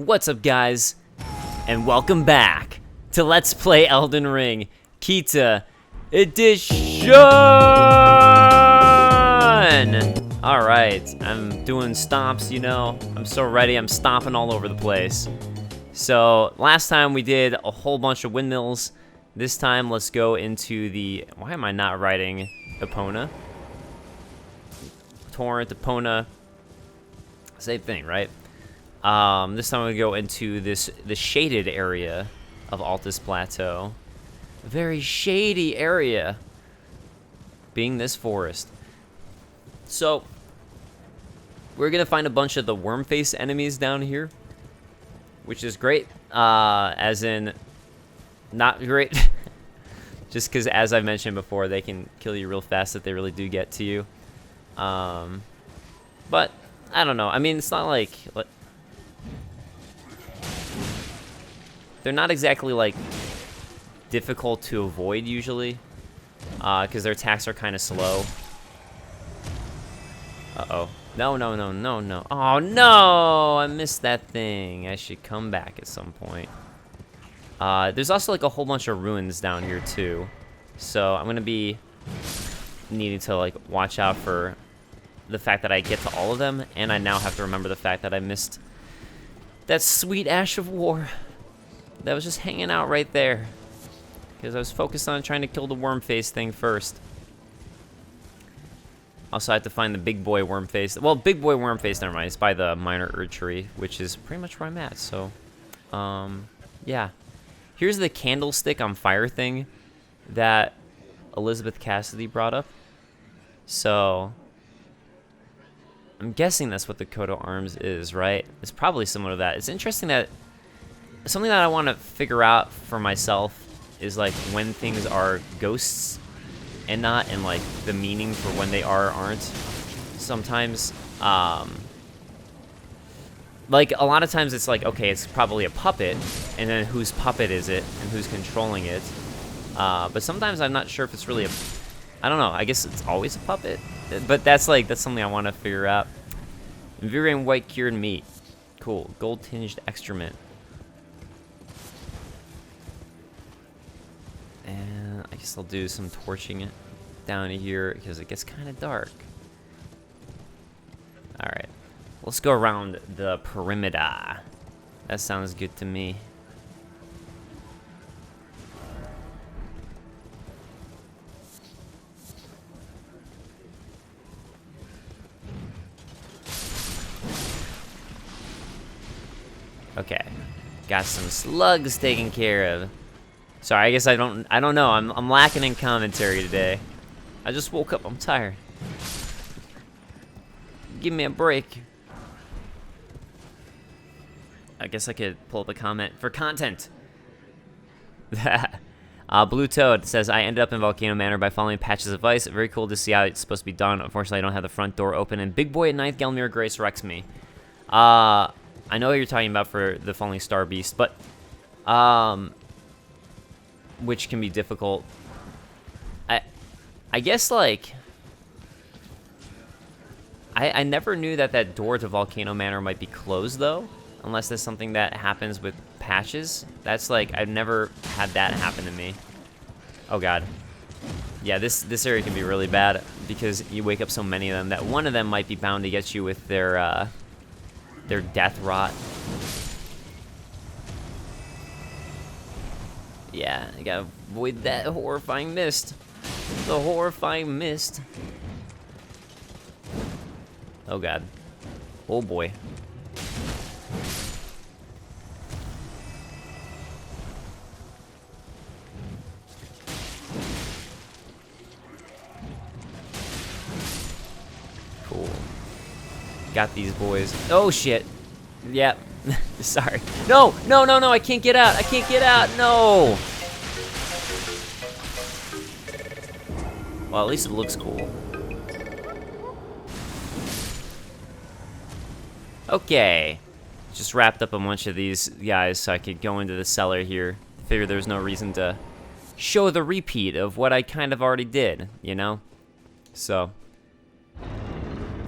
What's up, guys? And welcome back to Let's Play Elden Ring Kita Edition! Alright, I'm doing stomps, you know. I'm so ready, I'm stomping all over the place. So, last time we did a whole bunch of windmills. This time, let's go into the... Why am I not writing Epona? Torrent, Epona. Same thing, right? This time we go into the shaded area of Altus Plateau. A very shady area, being this forest. So, we're gonna find a bunch of the Wormface enemies down here, which is great, as in, not great, just because, as I mentioned before, they can kill you real fast if they really do get to you. But, I don't know, I mean, it's not like they're not exactly, like, difficult to avoid, usually, because their attacks are kind of slow. Uh-oh. No, no, no, no, no. Oh, no! I missed that thing. I should come back at some point. There's also, like, a whole bunch of ruins down here, too. So, I'm gonna be needing to, like, watch out for the fact that I get to all of them, and I now have to remember the fact that I missed that sweet Ash of War that was just hanging out right there, because I was focused on trying to kill the Wormface thing first. Also, I have to find the big boy Wormface. Well, big boy Wormface, never mind. It's by the minor Erdtree, which is pretty much where I'm at. So, yeah. Here's the candlestick on fire thing that Elizabeth Cassidy brought up. So, I'm guessing that's what the coat of arms is, right? It's probably similar to that. It's interesting that something that I want to figure out for myself is, like, when things are ghosts and not, and, like, the meaning for when they are or aren't. Sometimes, like, a lot of times it's like, okay, it's probably a puppet, and then whose puppet is it, and who's controlling it. But sometimes I'm not sure if it's really a... I don't know, I guess it's always a puppet. But that's something I want to figure out. Invigorating white cured meat. Cool. Gold-tinged excrement. And I guess I'll do some torching it down here because it gets kind of dark. Alright. Let's go around the perimeter. That sounds good to me. Okay. Got some slugs taken care of. Sorry, I guess I don't know. I'm lacking in commentary today. I just woke up. I'm tired. Give me a break. I guess I could pull up a comment for content. Blue Toad says, I ended up in Volcano Manor by following patches of ice. Very cool to see how it's supposed to be done. Unfortunately, I don't have the front door open. And Big Boy at 9th Gelmir Grace wrecks me. I know what you're talking about for the Falling Star Beast, but... which can be difficult. I guess, like, I never knew that door to Volcano Manor might be closed, though, unless there's something that happens with patches. That's, like, I've never had that happen to me. Oh, God. Yeah, this area can be really bad, because you wake up so many of them that one of them might be bound to get you with their death rot. Yeah, I gotta avoid that horrifying mist. The horrifying mist. Oh, God. Oh, boy. Cool. Got these boys. Oh, shit. Yep. Sorry. No, no, no, no, I can't get out. I can't get out. No. Well, at least it looks cool. Okay. Just wrapped up a bunch of these guys so I could go into the cellar here. Figured there was no reason to show the repeat of what I kind of already did, you know? So.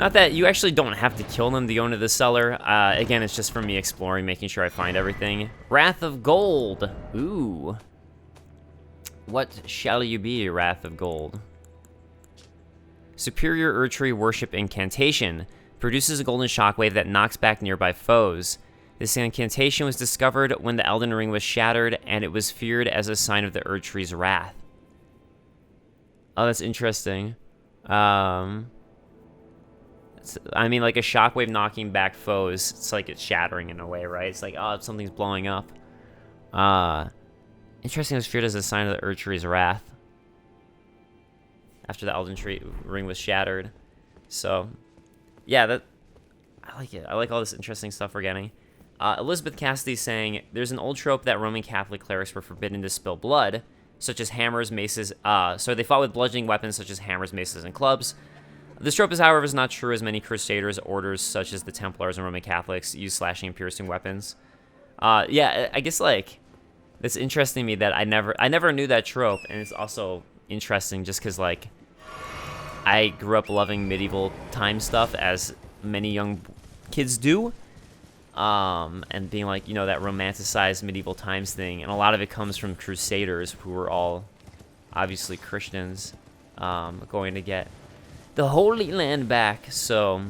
Not that you actually don't have to kill them to go into the cellar. Again, it's just for me exploring, making sure I find everything. Wrath of Gold. Ooh. What shall you be, Wrath of Gold? Superior Erdtree Worship Incantation. Produces a golden shockwave that knocks back nearby foes. This incantation was discovered when the Elden Ring was shattered, and it was feared as a sign of the Erdtree's wrath. Oh, that's interesting. I mean, like a shockwave knocking back foes. It's like it's shattering in a way, right? It's like, oh, something's blowing up. Interesting. It was feared as a sign of the Erdtree's wrath after the Elden Ring was shattered. So, yeah, I like it. I like all this interesting stuff we're getting. Elizabeth Cassidy saying, there's an old trope that Roman Catholic clerics were forbidden to spill blood, such as hammers, maces. So they fought with bludgeoning weapons such as hammers, maces, and clubs. This trope is, however, not true, as many Crusaders orders, such as the Templars and Roman Catholics, use slashing and piercing weapons. Yeah, I guess, like, it's interesting to me that I never knew that trope, and it's also interesting just because, like, I grew up loving medieval time stuff, as many young kids do, and being like, you know, that romanticized medieval times thing, and a lot of it comes from Crusaders, who were all obviously Christians, going to get the Holy Land back. So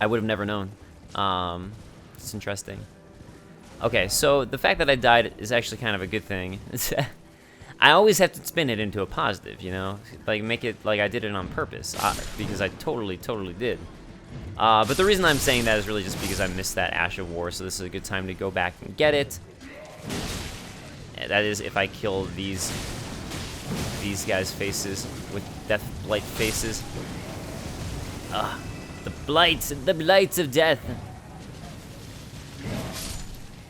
I would have never known. It's interesting. Okay, so the fact that I died is actually kind of a good thing. I always have to spin it into a positive, you know? Like, make it like I did it on purpose, because I totally did. But the reason I'm saying that is really just because I missed that Ash of War, so this is a good time to go back and get it. That is if I kill these guys' faces with death blight faces. The blights of death.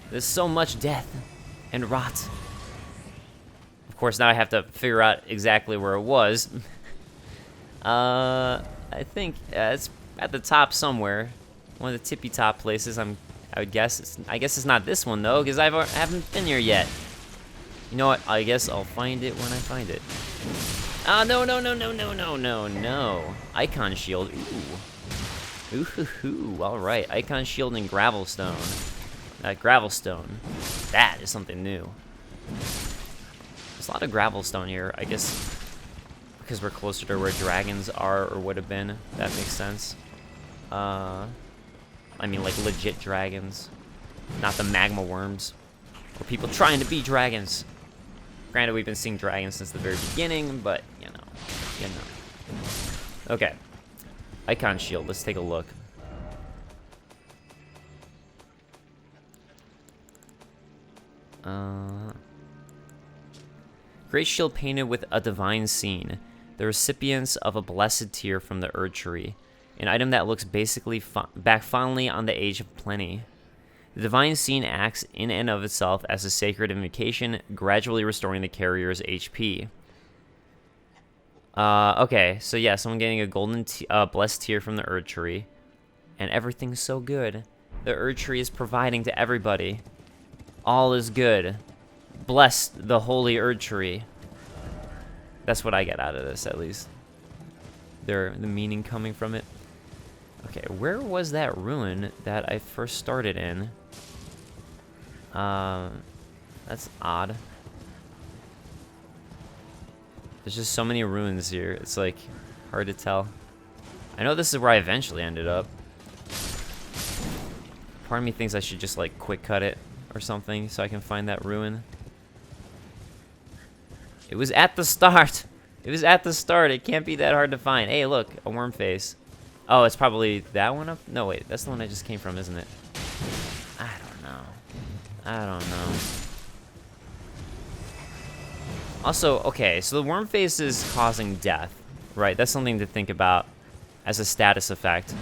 There's so much death and rot. Of course, now I have to figure out exactly where it was. I think it's at the top somewhere, one of the tippy top places. I would guess. I guess it's not this one though, because I haven't been here yet. You know what? I guess I'll find it when I find it. Ah, no. Icon Shield. Ooh. All right. Icon Shield and Gravelstone. Gravelstone. That is something new. There's a lot of Gravelstone here, I guess, because we're closer to where dragons are or would have been. That makes sense. I mean, like legit dragons, not the magma worms or people trying to be dragons. Granted, we've been seeing dragons since the very beginning, but, you know. Okay. Icon Shield, let's take a look. Great shield painted with a divine scene. The recipients of a blessed tear from the Erdtree. An item that looks basically back fondly on the Age of Plenty. The divine scene acts in and of itself as a sacred invocation, gradually restoring the carrier's HP. Okay, so yeah, someone getting a golden blessed tear from the Erdtree, and everything's so good. The Erdtree is providing to everybody. All is good. Bless the holy Erdtree. That's what I get out of this, at least. The meaning coming from it. Okay, where was that ruin that I first started in? That's odd. There's just so many ruins here. It's like hard to tell. I know this is where I eventually ended up. Part of me thinks I should just like quick cut it or something so I can find that ruin. It was at the start. It was at the start. It can't be that hard to find. Hey, look, a Wormface. Oh, it's probably that one up? No, wait, that's the one I just came from, isn't it? I don't know. Also, okay, so the Wormface is causing death, right? That's something to think about as a status effect.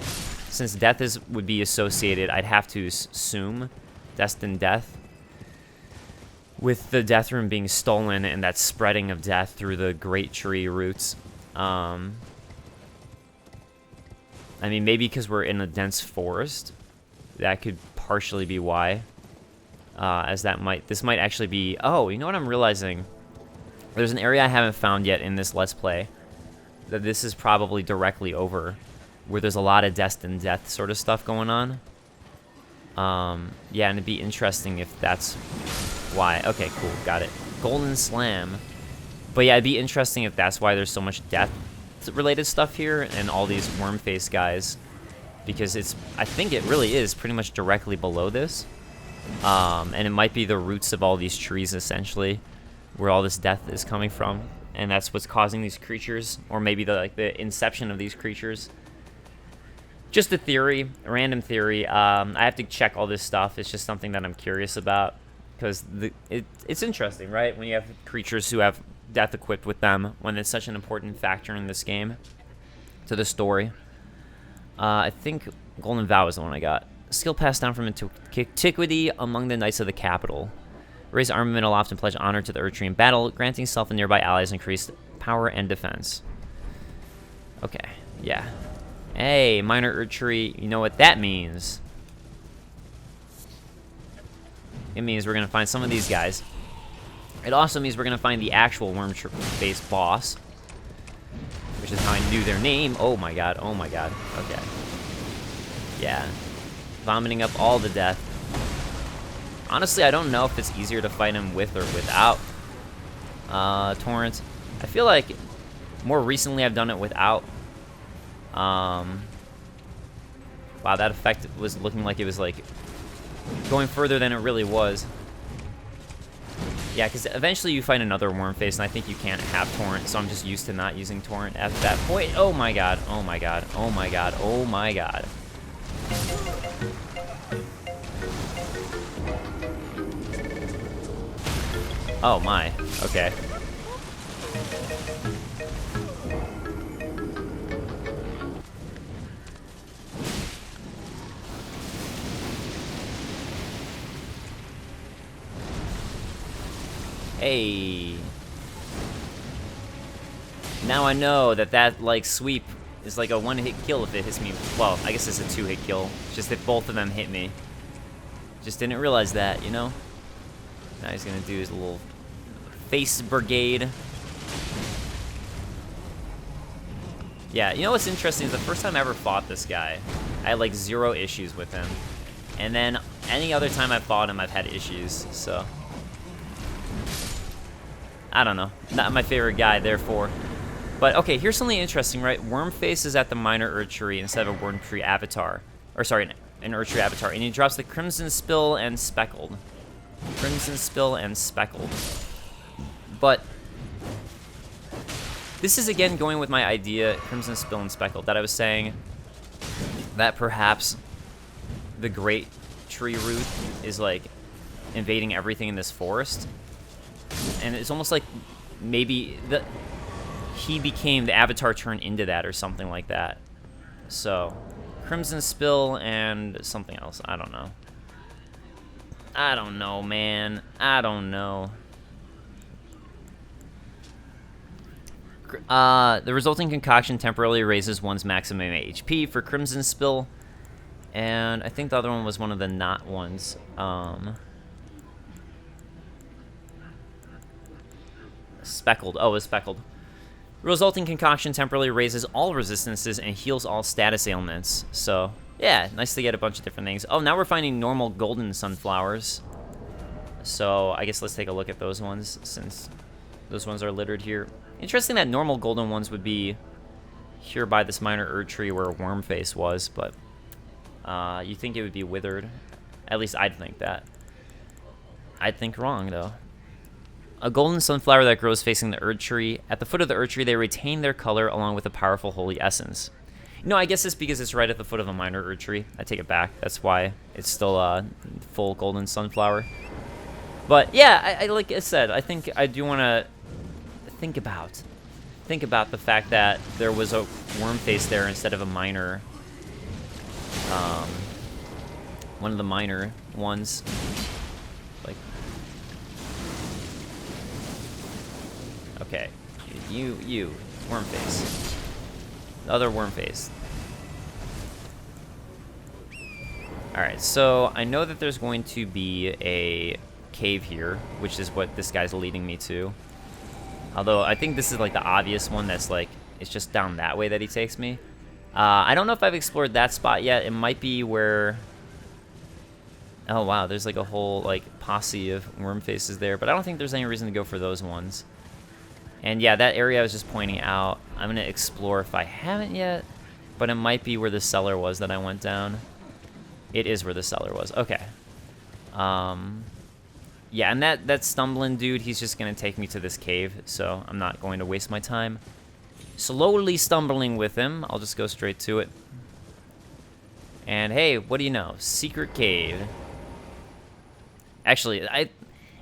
Since death would be associated, I'd have to assume destined death, with the death rune being stolen and that spreading of death through the great tree roots. I mean, maybe because we're in a dense forest, that could partially be why. As this might actually be. Oh, you know what I'm realizing? There's an area I haven't found yet in this Let's Play. that this is probably directly over where there's a lot of destined death sort of stuff going on. Yeah, and it'd be interesting if that's why. Okay, cool, got it. Golden Slam. But yeah, it'd be interesting if that's why there's so much death-related stuff here and all these Wormface guys. Because I think it really is pretty much directly below this. And it might be the roots of all these trees, essentially, where all this death is coming from. And that's what's causing these creatures, or maybe the inception of these creatures. Just a theory, a random theory. I have to check all this stuff. It's just something that I'm curious about. Because it's interesting, right? When you have creatures who have death equipped with them, when it's such an important factor in this game to the story. I think Golden Vow is the one I got. Skill passed down from antiquity among the knights of the capital. Raise armament aloft and pledge honor to the Erd Tree in battle, granting self and nearby allies increased power and defense. Okay, yeah. Hey, minor Erd Tree, you know what that means. It means we're going to find some of these guys. It also means we're going to find the actual Wormface boss, which is how I knew their name. Oh my god, oh my god. Okay. Yeah. Vomiting up all the death. Honestly, I don't know if it's easier to fight him with or without Torrent. I feel like more recently I've done it without. Wow, that effect was looking like it was like going further than it really was. Yeah, because eventually you find another Wormface, and I think you can't have Torrent, so I'm just used to not using Torrent at that point. Oh my god, oh my god, oh my god, oh my god. Oh my, okay. Hey. Now I know that like sweep is like a one-hit kill if it hits me. Well, I guess it's a two-hit kill. Just if both of them hit me. Just didn't realize that, you know? Now he's gonna do his little face brigade. Yeah, you know what's interesting is the first time I ever fought this guy, I had like 0 issues with him. And then any other time I fought him, I've had issues, so. I don't know. Not my favorite guy, therefore. But, okay, here's something interesting, right? Wormface is at the minor Erd Tree instead of a Worm Tree avatar. Or, sorry, an Erd Tree avatar. And he drops the Crimson Spill and Speckled. Crimson Spill and Speckled. But this is, again, going with my idea, Crimson Spill and Speckled, that I was saying that perhaps the Great Tree Root is, like, invading everything in this forest. And it's almost like maybe he became the avatar turned into that or something like that. So, Crimson Spill and something else. I don't know. I don't know, man. I don't know. The resulting concoction temporarily raises one's maximum HP for Crimson Spill. And I think the other one was one of the not ones. Speckled. Oh, it's Speckled. Resulting concoction temporarily raises all resistances and heals all status ailments. So, yeah, nice to get a bunch of different things. Oh, now we're finding normal golden sunflowers. So, I guess let's take a look at those ones, since those ones are littered here. Interesting that normal golden ones would be here by this minor Erd Tree where Wormface was, but you think it would be withered. At least I'd think that. I'd think wrong, though. A golden sunflower that grows facing the Erd Tree. At the foot of the Erd Tree, they retain their color along with a powerful holy essence. No, I guess it's because it's right at the foot of a minor Erd Tree. I take it back. That's why it's still a full golden sunflower. But yeah, I like I said, I think I do want to think about the fact that there was a Wormface there instead of a minor, one of the minor ones. Like, okay, you, Wormface. The other Wormface. Alright, so I know that there's going to be a cave here, which is what this guy's leading me to. Although, I think this is like the obvious one that's like It's just down that way that he takes me. I don't know if I've explored that spot yet. It might be where... Oh, wow, there's like a whole like posse of Wormfaces there, but I don't think there's any reason to go for those ones. And yeah, that area I was just pointing out, I'm going to explore if I haven't yet, but it might be where the cellar was that I went down. It is where the cellar was. Okay. Yeah, and that stumbling dude, he's just going to take me to this cave, so I'm not going to waste my time slowly stumbling with him. I'll just go straight to it. And hey, what do you know? Secret cave. Actually,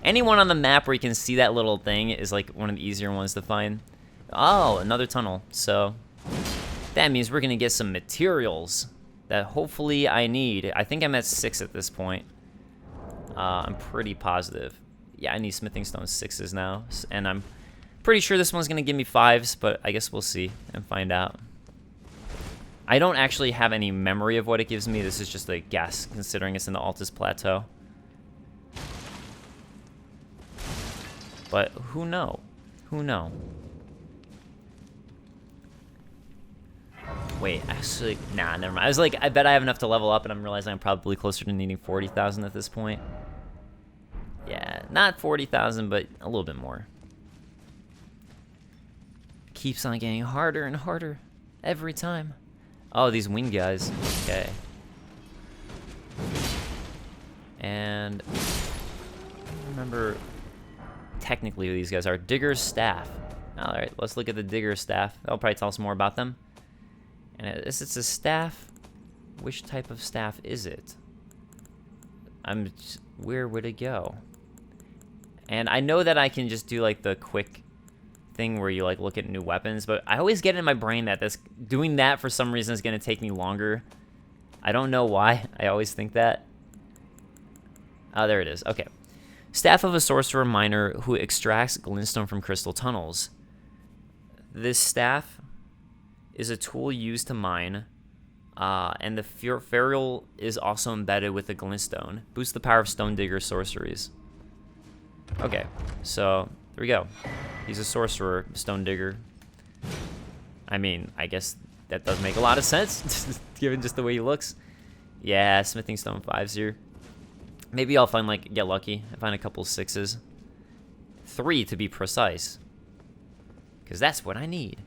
anyone on the map where you can see that little thing is like one of the easier ones to find. Oh, another tunnel. So that means we're gonna get some materials that hopefully I need. I think I'm at 6 at this point. I'm pretty positive. Yeah, I need smithing stone 6s now, and I'm pretty sure this one's gonna give me 5s, but I guess we'll see and find out. I don't actually have any memory of what it gives me. This is just a guess, considering it's in the Altus Plateau. But who know? Who know? Wait, actually, nah, never mind. I was like, I bet I have enough to level up, and I'm realizing I'm probably closer to needing 40,000 at this point. Yeah, not 40,000, but a little bit more. Keeps on getting harder and harder every time. Oh, these wing guys. Okay. And I don't remember technically who these guys are. Digger's staff. Alright, let's look at the Digger's staff. That'll probably tell us more about them. And it's a staff. Which type of staff is it? Where would it go? And I know that I can just do like the quick thing where you like look at new weapons, but I always get in my brain that doing that for some reason is going to take me longer. I don't know why. I always think that. Oh, there it is. Okay. Staff of a sorcerer miner who extracts glintstone from crystal tunnels. This staff is a tool used to mine, and the ferrule is also embedded with the glintstone. Boosts the power of stone digger sorceries. Okay, so there we go. He's a sorcerer, stone digger. I mean, I guess that does make a lot of sense, given just the way he looks. Yeah, smithing stone 5s here. Maybe I'll find, like, get lucky and find a couple 6s. 3 to be precise. Because that's what I need.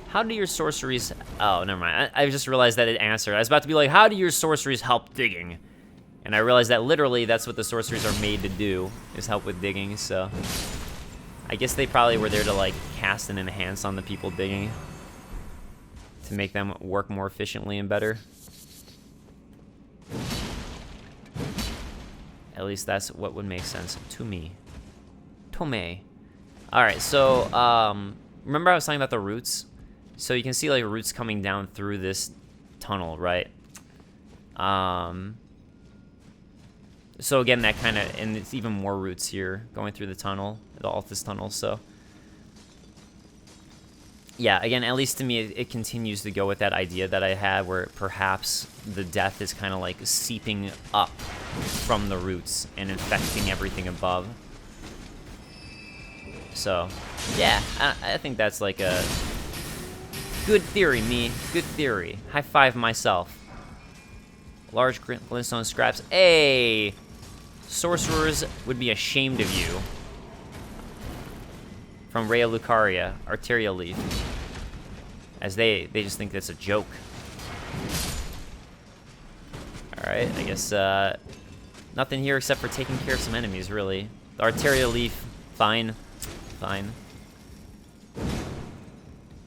How do your sorceries... Oh, never mind. I just realized that it answered. I was about to be like, how do your sorceries help digging? And I realized that literally that's what the sorceries are made to do, is help with digging, so... I guess they probably were there to, like, cast and enhance on the people digging. To make them work more efficiently and better. At least that's what would make sense to me. Tomei. Alright, so, remember I was talking about the roots? So you can see, like, roots coming down through this tunnel, right? So again, that kind of, and it's even more roots here going through the tunnel, the Altus tunnel, so. Yeah, again, at least to me, it continues to go with that idea that I had where perhaps the death is kind of like seeping up from the roots and infecting everything above. So, yeah, I think that's like a good theory, me. Good theory. High five myself. Large glintstone scraps. Hey! Sorcerers would be ashamed of you. From Rhea Lucaria, Arteria Leaf. As they just think that's a joke. Alright, I guess nothing here except for taking care of some enemies, really. The Arteria Leaf, fine. Fine.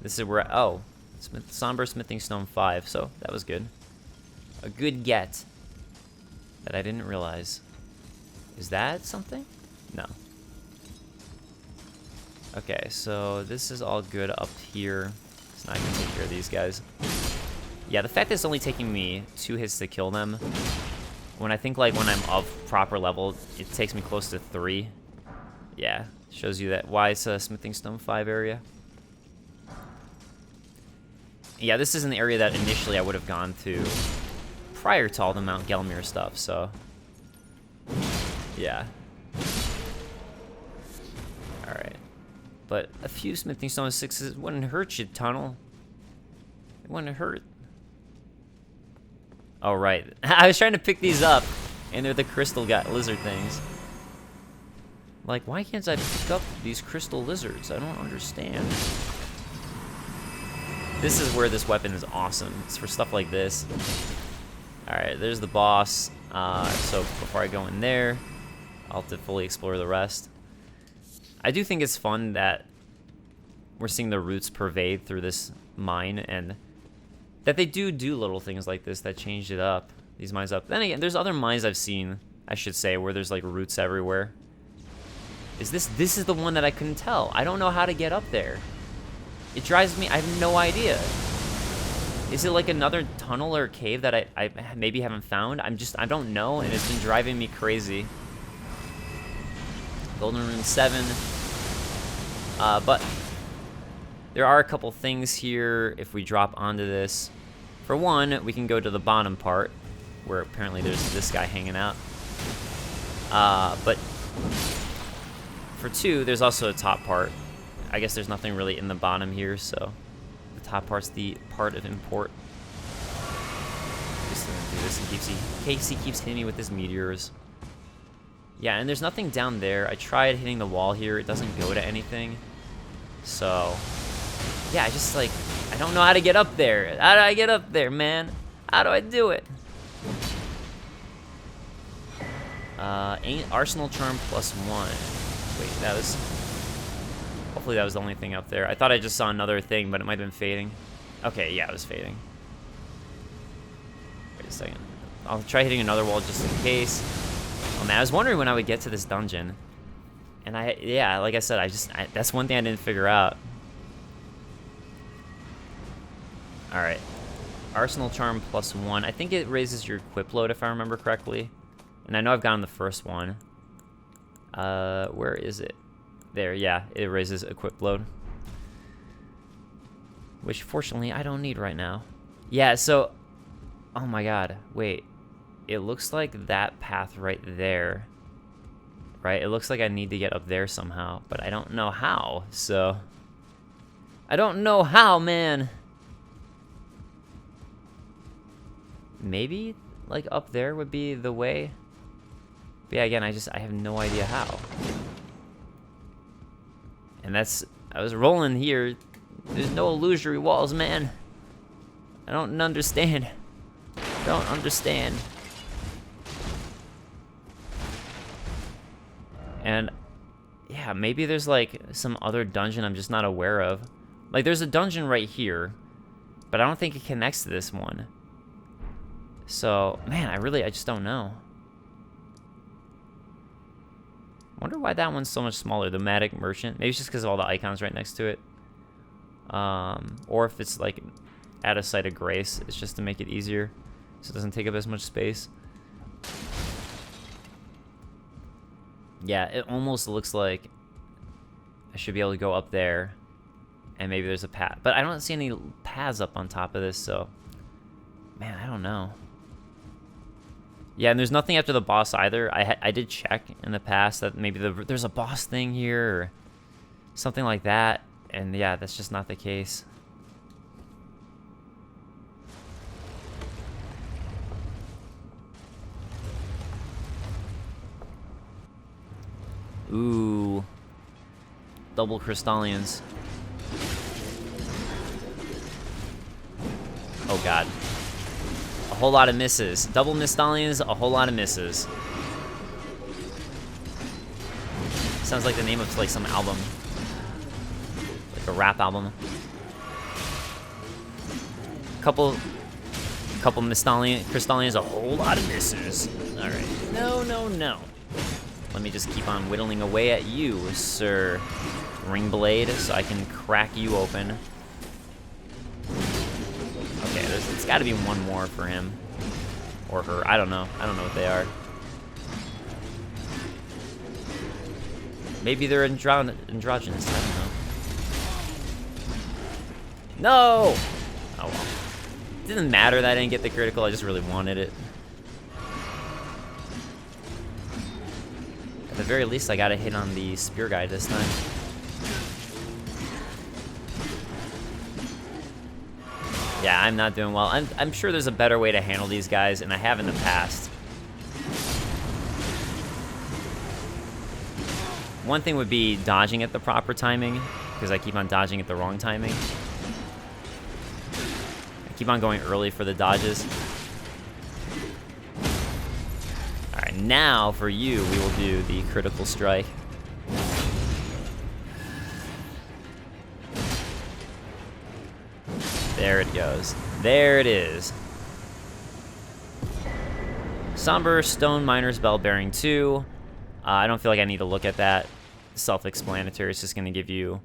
This is where, oh, Somber Smithing Stone 5, so that was good. A good get that I didn't realize. Is that something? No. Okay, so this is all good up here. It's not gonna take care of these guys. Yeah, the fact that it's only taking me 2 hits to kill them, when I think like when I'm of proper level, it takes me close to 3. Yeah, shows you that why it's a Smithing Stone 5 area. Yeah, this is an area that initially I would have gone to prior to all the Mount Gelmir stuff, so yeah. Alright. But a few smithing stone 6s wouldn't hurt you, Tunnel. It wouldn't hurt. Oh, right. I was trying to pick these up, and they're the crystal lizard things. Like, why can't I pick up these crystal lizards? I don't understand. This is where this weapon is awesome. It's for stuff like this. Alright, there's the boss. So before I go in there, I'll have to fully explore the rest. I do think it's fun that we're seeing the roots pervade through this mine, and that they do little things like this that changed it up, these mines up. Then again, there's other mines I've seen, I should say, where there's like roots everywhere. This is the one that I couldn't tell. I don't know how to get up there. It drives me, I have no idea. Is it like another tunnel or cave that I maybe haven't found? I don't know, and it's been driving me crazy. Golden Rune 7. But there are a couple things here if we drop onto this. For one, we can go to the bottom part, where apparently there's this guy hanging out. But for two, there's also a top part. I guess there's nothing really in the bottom here, so the top part's the part of import. Just gonna do this, and Casey keeps hitting me with his meteors. Yeah, and there's nothing down there. I tried hitting the wall here. It doesn't go to anything. So, yeah, I don't know how to get up there. How do I get up there, man? How do I do it? Arsenal Charm +1. Wait, that was... Hopefully that was the only thing up there. I thought I just saw another thing, but it might have been fading. Okay, yeah, it was fading. Wait a second. I'll try hitting another wall just in case. Oh man, I was wondering when I would get to this dungeon. And yeah, like I said, that's one thing I didn't figure out. Alright. Arsenal Charm +1. I think it raises your equip load if I remember correctly. And I know I've gotten the first one. Where is it? There, yeah, it raises equip load. Which, fortunately, I don't need right now. Yeah, so... Oh my god, wait. It looks like that path right there. Right? It looks like I need to get up there somehow, but I don't know how, so... I don't know how, man! Maybe, like, up there would be the way? But yeah, again, I have no idea how. And I was rolling here. There's no illusory walls, man. I don't understand. Don't understand. And yeah, maybe there's like some other dungeon I'm just not aware of. Like there's a dungeon right here, but I don't think it connects to this one. So, man, I just don't know. Wonder why that one's so much smaller, the Matic Merchant. Maybe it's just because of all the icons right next to it. Or if it's like at a site of grace, it's just to make it easier, so it doesn't take up as much space. Yeah, it almost looks like I should be able to go up there, and maybe there's a path. But I don't see any paths up on top of this, so... Man, I don't know. Yeah, and there's nothing after the boss either. I did check in the past that maybe there's a boss thing here or something like that. And yeah, that's just not the case. Ooh. Double Crystallians. Oh god. A whole lot of misses. Double Mistallions, a whole lot of misses. Sounds like the name of like some album. Like a rap album. Couple Crystallions, a whole lot of misses. Alright. No. Let me just keep on whittling away at you, Sir Ringblade, so I can crack you open. Okay, it's got to be one more for him. Or her. I don't know. I don't know what they are. Maybe they're androgynous. I don't know. No! Oh well. It didn't matter that I didn't get the critical. I just really wanted it. At the very least, I got a hit on the spear guy this time. Yeah, I'm not doing well. I'm sure there's a better way to handle these guys, and I have in the past. One thing would be dodging at the proper timing, because I keep on dodging at the wrong timing. I keep on going early for the dodges. Alright, now for you, we will do the critical strike. There it goes. There it is. Somber Stone Miner's Bell Bearing 2. I don't feel like I need to look at that. Self-explanatory. It's just going to give you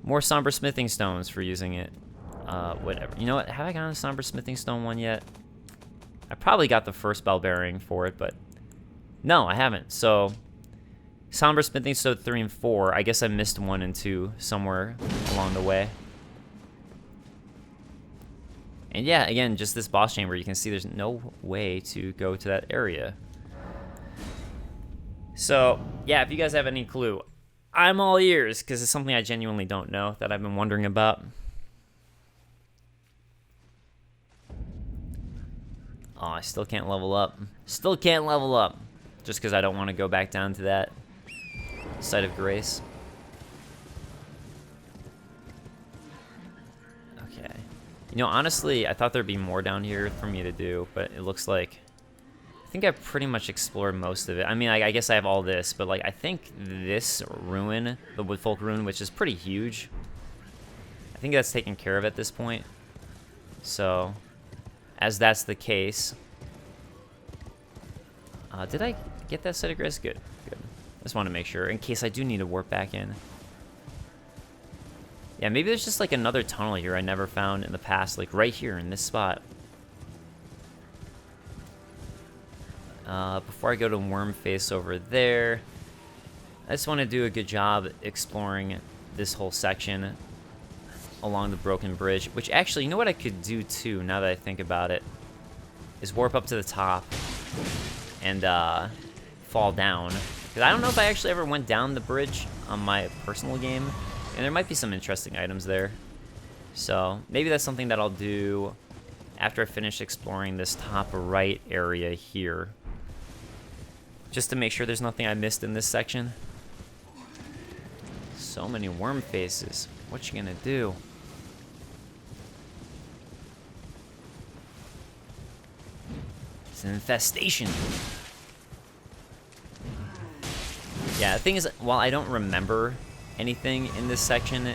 more Somber Smithing Stones for using it. Whatever. You know what? Have I gotten a Somber Smithing Stone one yet? I probably got the first Bell Bearing for it, but no, I haven't. So, Somber Smithing Stone 3 and 4. I guess I missed 1 and 2 somewhere along the way. And yeah, again, just this boss chamber, you can see there's no way to go to that area. So, yeah, if you guys have any clue, I'm all ears, because it's something I genuinely don't know that I've been wondering about. Oh, I still can't level up. Still can't level up, just because I don't want to go back down to that site of grace. Okay. You know, honestly, I thought there'd be more down here for me to do, but it looks like I think I've pretty much explored most of it. I mean, I guess I have all this, but like I think this ruin, the Woodfolk ruin, which is pretty huge, I think that's taken care of at this point. So, as that's the case, did I get that site of grace? Good, good. Just want to make sure in case I do need to warp back in. Yeah, maybe there's just like another tunnel here I never found in the past, like right here in this spot. Before I go to Wormface over there, I just want to do a good job exploring this whole section along the broken bridge, which actually, you know what I could do too, now that I think about it, is warp up to the top and fall down. Because I don't know if I actually ever went down the bridge on my personal game, and there might be some interesting items there. So maybe that's something that I'll do after I finish exploring this top right area here. Just to make sure there's nothing I missed in this section. So many worm faces. What you gonna do? It's an infestation. Yeah, the thing is, while I don't remember anything in this section,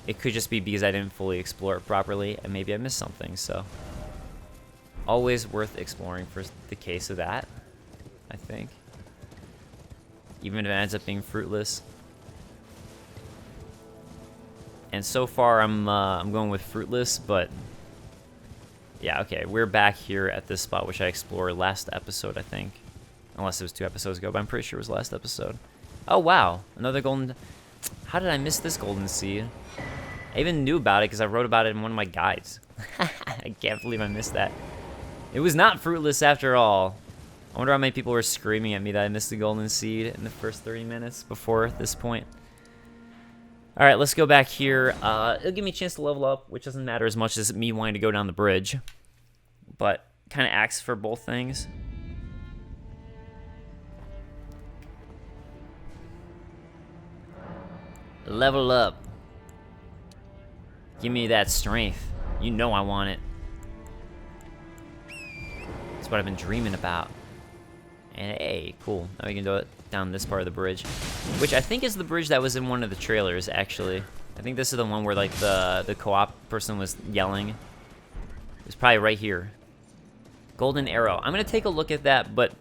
it could just be because I didn't fully explore it properly, and maybe I missed something, so. Always worth exploring for the case of that, I think. Even if it ends up being fruitless. And so far, I'm going with fruitless, but yeah, okay, we're back here at this spot, which I explored last episode, I think. Unless it was 2 episodes ago, but I'm pretty sure it was last episode. Oh, wow, another golden... How did I miss this golden seed? I even knew about it because I wrote about it in one of my guides. I can't believe I missed that. It was not fruitless after all. I wonder how many people were screaming at me that I missed the golden seed in the first 30 minutes before this point. All right, let's go back here. It'll give me a chance to level up, which doesn't matter as much as me wanting to go down the bridge. But kind of acts for both things. Level up. Give me that strength. You know I want it. That's what I've been dreaming about. And hey, cool. Now we can do it down this part of the bridge, which I think is the bridge that was in one of the trailers, actually. I think this is the one where like the co-op person was yelling. It's probably right here. Golden arrow. I'm gonna take a look at that, but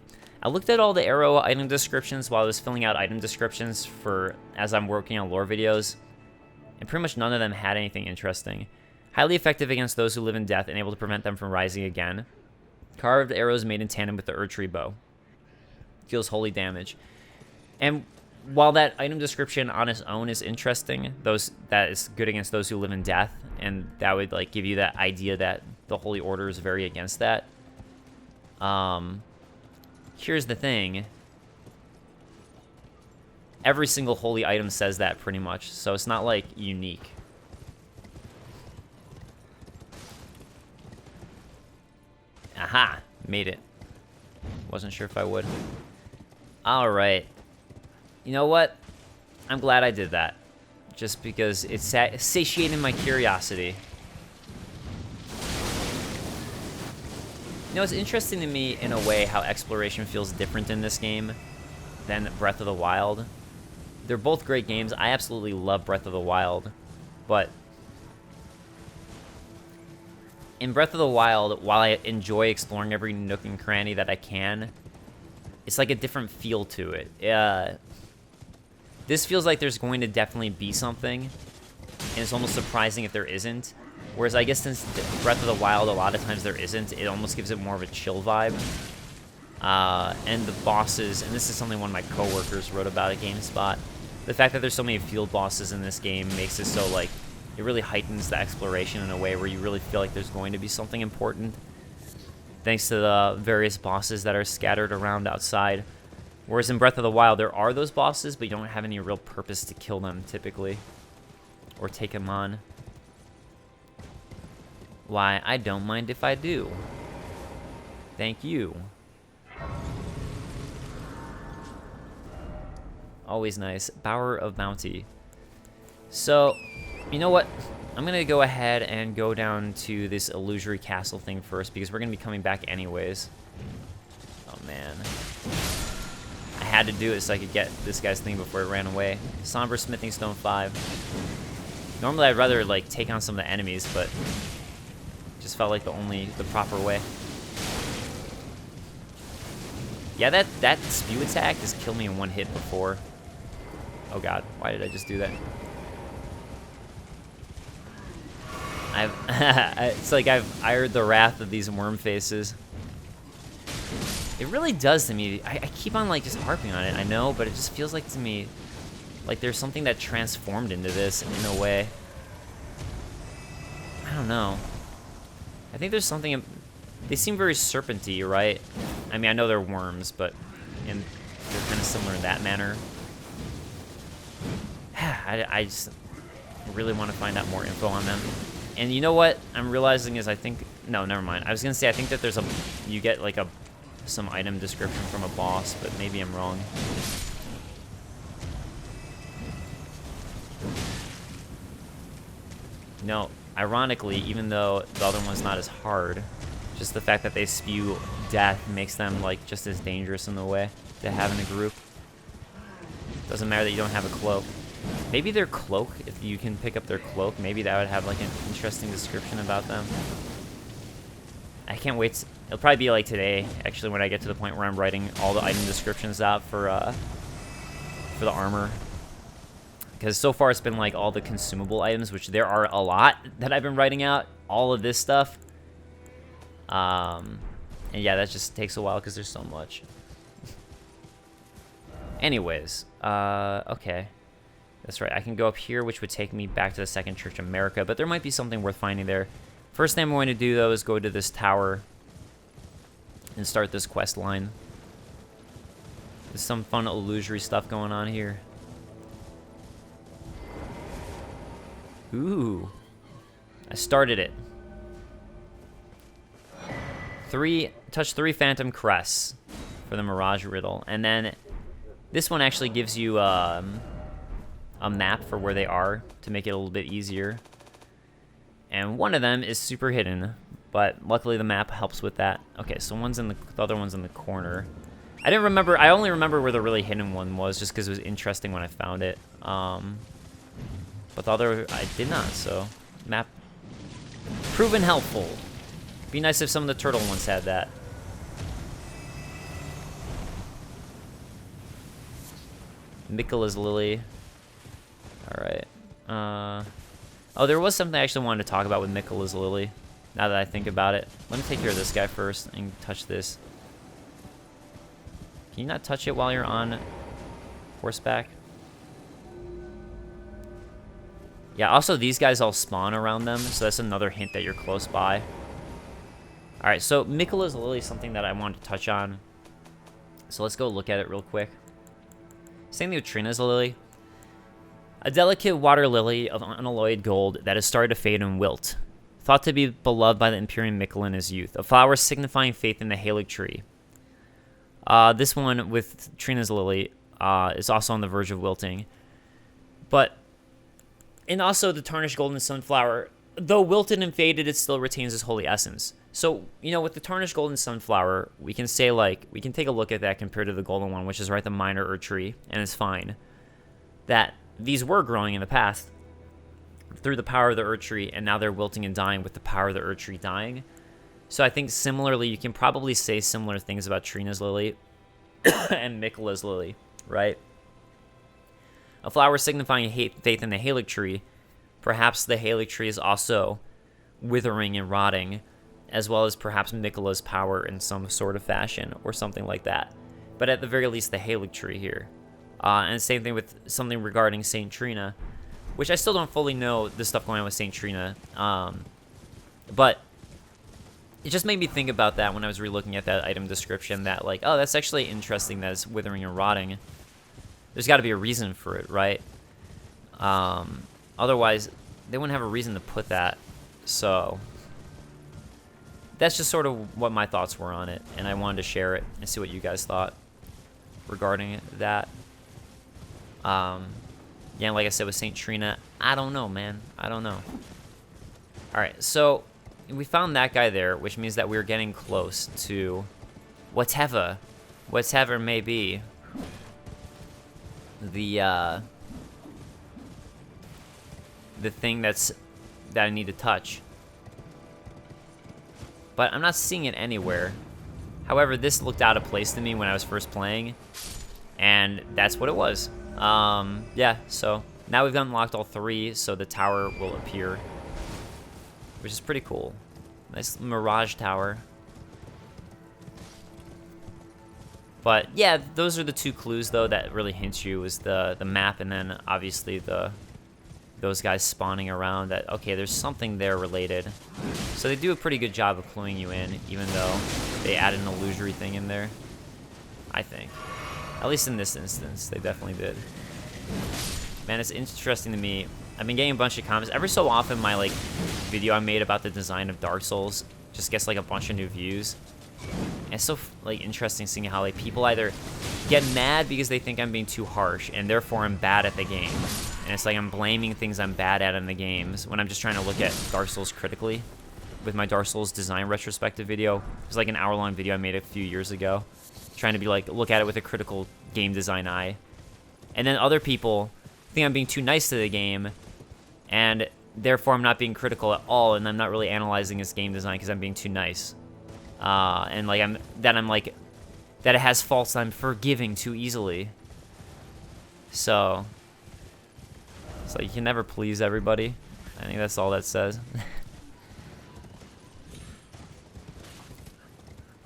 I looked at all the arrow item descriptions while I was filling out item descriptions for as I'm working on lore videos, and pretty much none of them had anything interesting. Highly effective against those who live in death and able to prevent them from rising again. Carved arrows made in tandem with the Erdtree bow. Deals holy damage. And while that item description on its own is interesting, that is good against those who live in death, and that would like give you that idea that the Holy Order is very against that. Here's the thing. Every single holy item says that pretty much, so it's not like unique. Aha! Made it. Wasn't sure if I would. Alright. You know what? I'm glad I did that. Just because it's satiating my curiosity. You know, it's interesting to me, in a way, how exploration feels different in this game than Breath of the Wild. They're both great games. I absolutely love Breath of the Wild. But in Breath of the Wild, while I enjoy exploring every nook and cranny that I can, it's like a different feel to it. This feels like there's going to definitely be something, and it's almost surprising if there isn't. Whereas I guess since Breath of the Wild, a lot of times there isn't, it almost gives it more of a chill vibe. And the bosses, and this is something one of my coworkers wrote about at GameSpot, the fact that there's so many field bosses in this game makes it so, like, it really heightens the exploration in a way where you really feel like there's going to be something important, thanks to the various bosses that are scattered around outside. Whereas in Breath of the Wild, there are those bosses, but you don't have any real purpose to kill them, typically, or take them on. Why, I don't mind if I do. Thank you. Always nice. Bower of Bounty. So, you know what? I'm going to go ahead and go down to this illusory castle thing first, because we're going to be coming back anyways. Oh, man. I had to do it so I could get this guy's thing before it ran away. Somber Smithing Stone 5. Normally, I'd rather, like, take on some of the enemies, but just felt like the proper way. Yeah, that spew attack has killed me in one hit before. Oh god, why did I just do that? It's like I've hired the wrath of these Wormfaces. It really does to me. I keep on, like, just harping on it, I know, but it just feels like to me like there's something that transformed into this in a way. I don't know. I think there's something. They seem very serpenty, right? I mean, I know they're worms, but they're kind of similar in that manner. I just really want to find out more info on them. And you know what I'm realizing is no, never mind. I was gonna say I think that there's you get like some item description from a boss, but maybe I'm wrong. No. Ironically, even though the other one's not as hard, just the fact that they spew death makes them, like, just as dangerous in a way to have in a group. Doesn't matter that you don't have a cloak. Maybe their cloak, if you can pick up their cloak, maybe that would have, like, an interesting description about them. I can't wait. It'll probably be like today, actually, when I get to the point where I'm writing all the item descriptions out for the armor. Because so far it's been like all the consumable items, which there are a lot that I've been writing out. All of this stuff. And yeah, that just takes a while because there's so much. Anyways, okay. That's right, I can go up here, which would take me back to the Second Church of America, but there might be something worth finding there. First thing I'm going to do, though, is go to this tower and start this quest line. There's some fun illusory stuff going on here. Ooh. I started it. Touch 3 Phantom Crests for the Mirage Riddle. And then this one actually gives you a map for where they are to make it a little bit easier. And one of them is super hidden, but luckily the map helps with that. Okay, so the other one's in the corner. I only remember where the really hidden one was just because it was interesting when I found it. But the other, I did not, so map proven helpful. Be nice if some of the turtle ones had that. Mikkela's Lily. Alright. Oh, there was something I actually wanted to talk about with Mikkela's Lily, now that I think about it. Let me take care of this guy first and touch this. Can you not touch it while you're on horseback? Yeah, also these guys all spawn around them, so that's another hint that you're close by. Alright, so Mikkela's Lily is something that I wanted to touch on. So let's go look at it real quick. Same thing with Trina's Lily. A delicate water lily of unalloyed gold that has started to fade and wilt. thought to be beloved by the Imperium Mikkel in his youth. A flower signifying faith in the Halic tree. This one with Trina's lily is also on the verge of wilting. And also the tarnished golden sunflower, though wilted and faded, it still retains its holy essence. So, with the tarnished golden sunflower, we can say, we can take a look at that compared to the golden one, which is the minor Erd tree, and it's fine. That these were growing in the past through the power of the Erd tree, and now they're wilting and dying with the power of the Erd tree dying. So I think similarly, you can probably say similar things about Trina's lily and Mikkela's lily, right? A flower signifying faith in the Halic tree. Perhaps the Halic tree is also withering and rotting, as well as perhaps Mikkela's power in some sort of fashion, or something like that. But at the very least, the Halic tree here. And same thing with something regarding Saint Trina, which I still don't fully know the stuff going on with Saint Trina. But it just made me think about that when I was relooking at that item description, that oh, that's actually interesting that it's withering and rotting. There's got to be a reason for it, right? Otherwise, they wouldn't have a reason to put that. So that's just sort of what my thoughts were on it, and I wanted to share it and see what you guys thought regarding that. Yeah, like I said with Saint Trina, I don't know, man. I don't know. All right, so we found that guy there, which means that we're getting close to whatever may be the thing that I need to touch. But I'm not seeing it anywhere. However, this looked out of place to me when I was first playing, and that's what it was. Yeah, so now we've unlocked all 3, so the tower will appear, which is pretty cool. Nice mirage tower. But yeah, those are the 2 clues though that really hint you, is the map, and then obviously those guys spawning around, that okay, there's something there related. So they do a pretty good job of cluing you in, even though they added an illusory thing in there, I think. At least in this instance, they definitely did. Man, it's interesting to me. I've been getting a bunch of comments. Every so often, my video I made about the design of Dark Souls just gets a bunch of new views. And it's so interesting seeing how people either get mad because they think I'm being too harsh, and therefore I'm bad at the game. And it's I'm blaming things I'm bad at in the games when I'm just trying to look at Dark Souls critically. With my Dark Souls design retrospective video, it was an hour-long video I made a few years ago, trying to be look at it with a critical game design eye. And then other people think I'm being too nice to the game, and therefore I'm not being critical at all, and I'm not really analyzing this game design because I'm being too nice. And that it has faults I'm forgiving too easily. So it's you can never please everybody. I think that's all that says.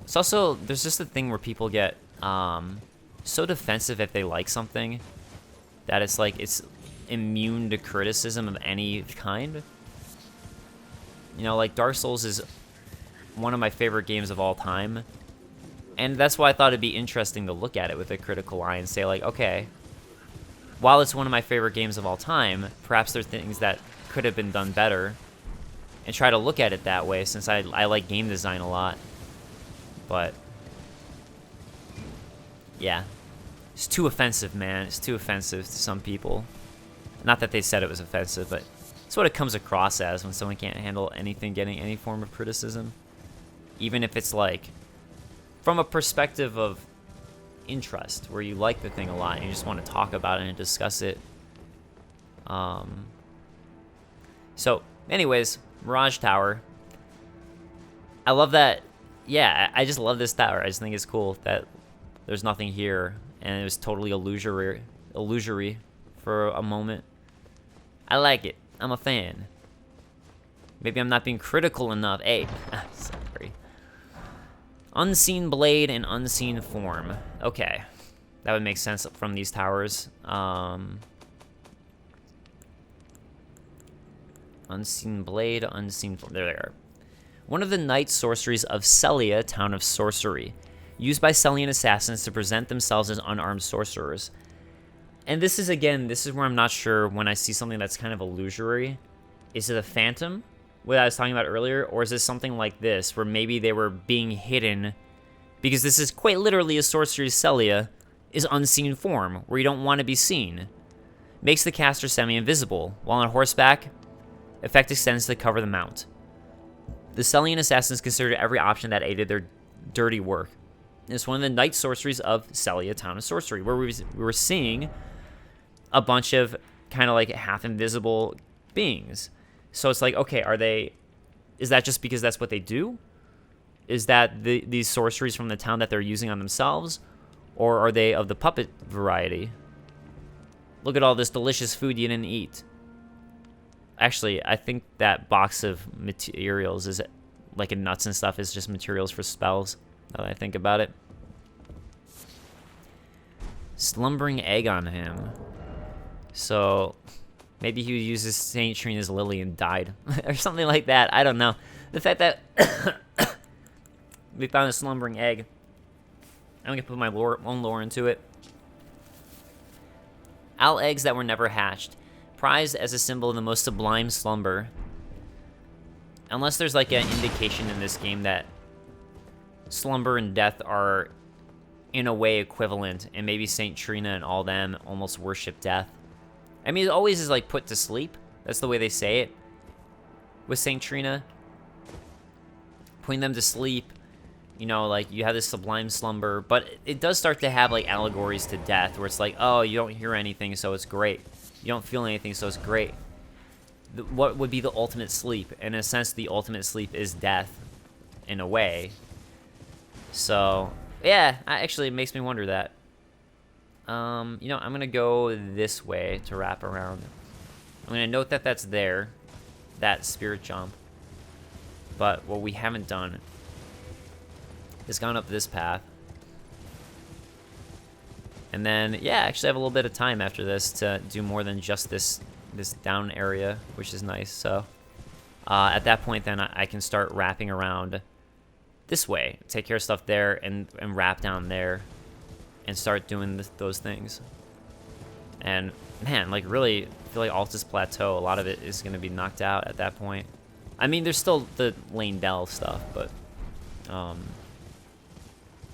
It's also, there's just a thing where people get so defensive if they like something that it's it's immune to criticism of any kind. Dark Souls is one of my favorite games of all time, and that's why I thought it'd be interesting to look at it with a critical eye and say okay, while it's one of my favorite games of all time, perhaps there are things that could have been done better, and try to look at it that way, since I like game design a lot. But yeah, it's too offensive, man. It's too offensive to some people. Not that they said it was offensive, but it's what it comes across as when someone can't handle anything getting any form of criticism. Even if it's from a perspective of interest, where you like the thing a lot and you just want to talk about it and discuss it. So anyways, Mirage Tower. I love that. Yeah, I just love this tower. I just think it's cool that there's nothing here, and it was totally illusory for a moment. I like it. I'm a fan. Maybe I'm not being critical enough. Hey, sorry. Unseen blade and unseen form. Okay, that would make sense from these towers. Unseen blade, unseen form. There they are. One of the night sorceries of Celia, town of sorcery, used by Celian assassins to present themselves as unarmed sorcerers. And this is where I'm not sure when I see something that's kind of illusory. Is it a phantom? what I was talking about earlier, or is this something like this, where maybe they were being hidden, because this is quite literally a sorcery Celia, is unseen form, where you don't want to be seen. Makes the caster semi-invisible. While on horseback, effect extends to cover the mount. The Celian assassins considered every option that aided their dirty work. It's one of the night sorceries of Celia, Town of Sorcery, where we were seeing a bunch of kind of like half-invisible beings. So it's like, okay, is that just because that's what they do? Is that these sorceries from the town that they're using on themselves? Or are they of the puppet variety? Look at all this delicious food you didn't eat. Actually, I think that box of materials is, like in nuts and stuff, is just materials for spells, now that I think about it. Slumbering egg on him. So, maybe he uses St. Trina's lily and died. Or something like that, I don't know. The fact that we found a slumbering egg, I'm gonna put my own lore into it. Owl eggs that were never hatched. Prized as a symbol of the most sublime slumber. Unless there's like an indication in this game that slumber and death are in a way equivalent, and maybe Saint Trina and all them almost worship death. I mean, it always is like put to sleep. That's the way they say it with Saint Trina. Putting them to sleep, you know, like you have this sublime slumber, but it does start to have like allegories to death, where it's like, oh, you don't hear anything, so it's great. You don't feel anything, so it's great. What would be the ultimate sleep? In a sense, the ultimate sleep is death, in a way. So, yeah, actually, it makes me wonder that. You know, I'm gonna go this way to wrap around. I'm gonna note that that's there, that spirit jump. But what we haven't done is gone up this path. And then, yeah, actually I have a little bit of time after this to do more than just this down area, which is nice. So, at that point, then I can start wrapping around this way, take care of stuff there, and wrap down there, and start doing those things. And man, like really, I feel like Altus Plateau, a lot of it is going to be knocked out at that point. I mean, there's still the Lane Dell stuff, but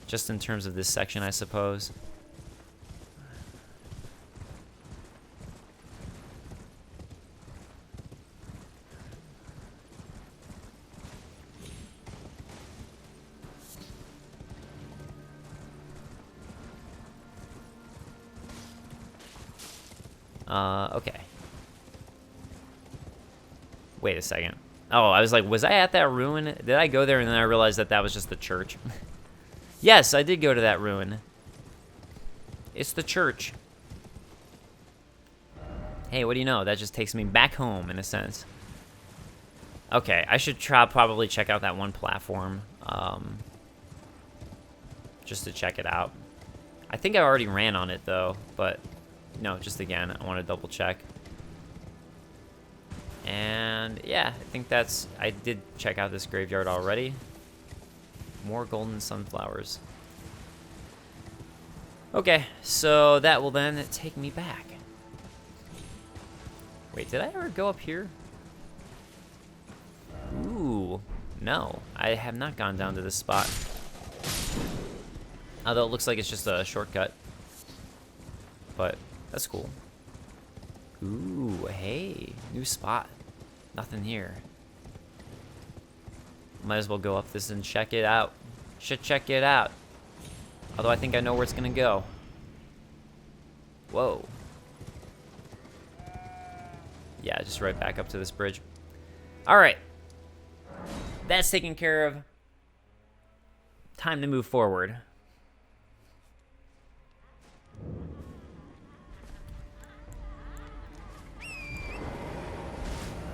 just in terms of this section, I suppose. Okay. Wait a second. Oh, I was like, was I at that ruin? Did I go there and then I realized that that was just the church? Yes, I did go to that ruin. It's the church. Hey, what do you know? That just takes me back home, in a sense. Okay, I should probably check out that one platform. Just to check it out. I think I already ran on it, though, but... No, just again, I want to double check. And yeah, I think I did check out this graveyard already. More golden sunflowers. Okay, so that will then take me back. Wait, did I ever go up here? Ooh, no, I have not gone down to this spot. Although it looks like it's just a shortcut. But that's cool. Ooh, hey, new spot. Nothing here. Might as well go up this and check it out. Should check it out. Although I think I know where it's gonna go. Whoa. Yeah, just right back up to this bridge. Alright. That's taken care of. Time to move forward.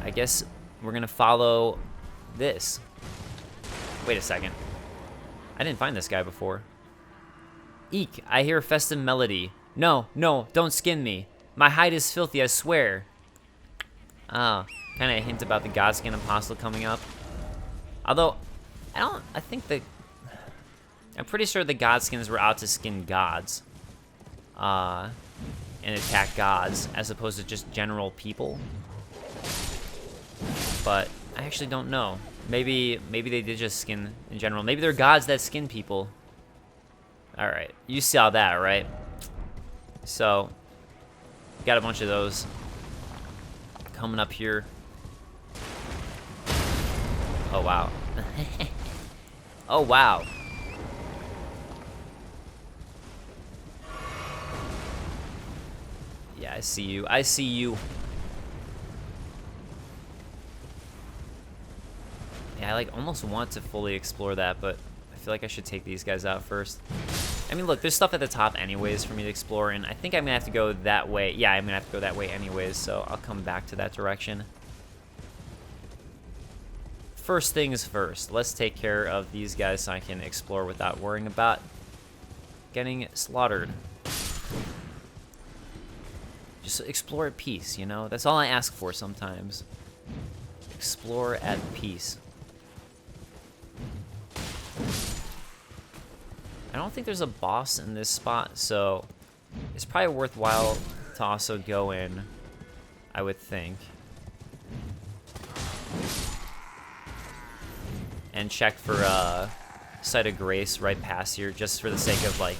I guess we're gonna follow this. Wait a second. I didn't find this guy before. Eek, I hear a festive melody. No, no, don't skin me. My hide is filthy, I swear. Oh, kind of a hint about the Godskin Apostle coming up. Although, I'm pretty sure the Godskins were out to skin gods. And attack gods, as opposed to just general people. But I actually don't know. Maybe they did just skin in general. Maybe they're gods that skin people. Alright, you saw that, right? So, got a bunch of those coming up here. Oh, wow. Oh, wow. Yeah, I see you. I see you. Yeah, I like almost want to fully explore that, but I feel like I should take these guys out first. I mean, look, there's stuff at the top anyways for me to explore, and I think I'm gonna have to go that way. Yeah, I'm gonna have to go that way anyways, so I'll come back to that direction. First things first, let's take care of these guys so I can explore without worrying about getting slaughtered. Just explore at peace, you know? That's all I ask for sometimes. Explore at peace. I don't think there's a boss in this spot, so it's probably worthwhile to also go in, I would think. And check for Site of Grace right past here, just for the sake of, like,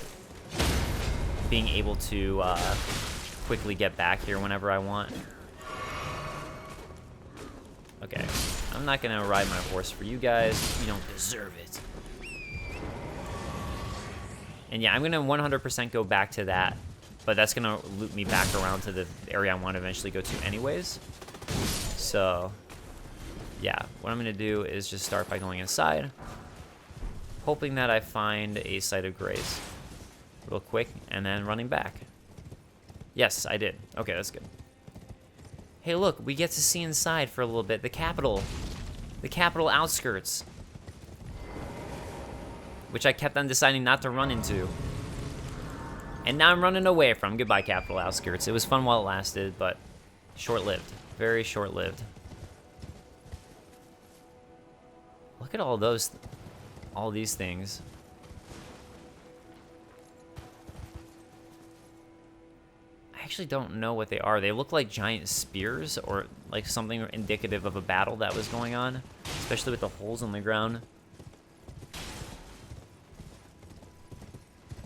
being able to quickly get back here whenever I want. Okay, I'm not gonna ride my horse for you guys. You don't deserve it. And yeah, I'm gonna 100% go back to that, but that's gonna loop me back around to the area I want to eventually go to anyways. So, yeah, what I'm gonna do is just start by going inside, hoping that I find a Site of Grace real quick, and then running back. Yes, I did. Okay, that's good. Hey, look, we get to see inside for a little bit. The capital outskirts, which I kept on deciding not to run into. And now I'm running away from. Goodbye, capital outskirts. It was fun while it lasted, but short-lived. Very short-lived. Look at all these things. I actually don't know what they are. They look like giant spears or like something indicative of a battle that was going on, especially with the holes in the ground.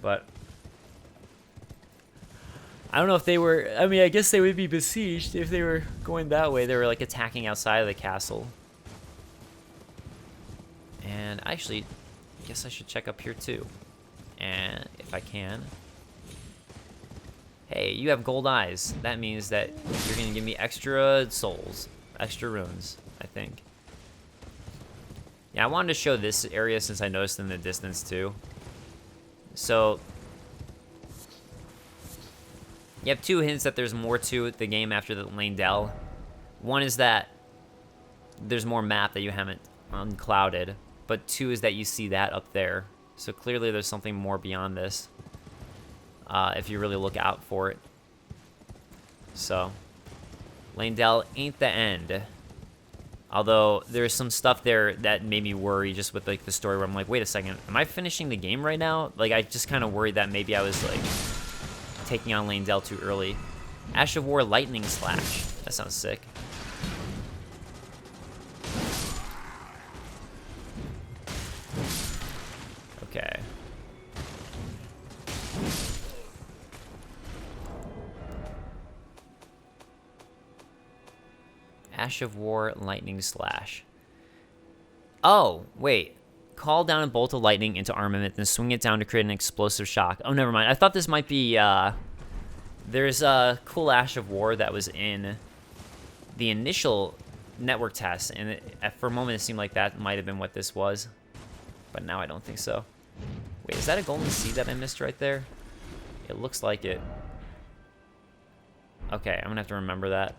But I don't know if they were, I mean, I guess they would be besieged if they were going that way. They were like attacking outside of the castle. And actually, I guess I should check up here too. And if I can. Hey, you have gold eyes. That means that you're gonna give me extra souls, extra runes, I think. Yeah, I wanted to show this area since I noticed in the distance too. So, you have two hints that there's more to the game after the Leyndell. One is that there's more map that you haven't unclouded, but two is that you see that up there. So clearly there's something more beyond this, if you really look out for it. So, Leyndell ain't the end. Although there's some stuff there that made me worry just with like the story where I'm like, wait a second, am I finishing the game right now? Like I just kind of worried that maybe I was like taking on Leyndell too early. Ash of War Lightning Slash. That sounds sick. Okay. Ash of War Lightning Slash. Oh, wait. Call down a bolt of lightning into armament, then swing it down to create an explosive shock. Oh, never mind. I thought this might be, there's a cool Ash of War that was in the initial network test, and for a moment it seemed like that might have been what this was. But now I don't think so. Wait, is that a golden seed that I missed right there? It looks like it. Okay, I'm gonna have to remember that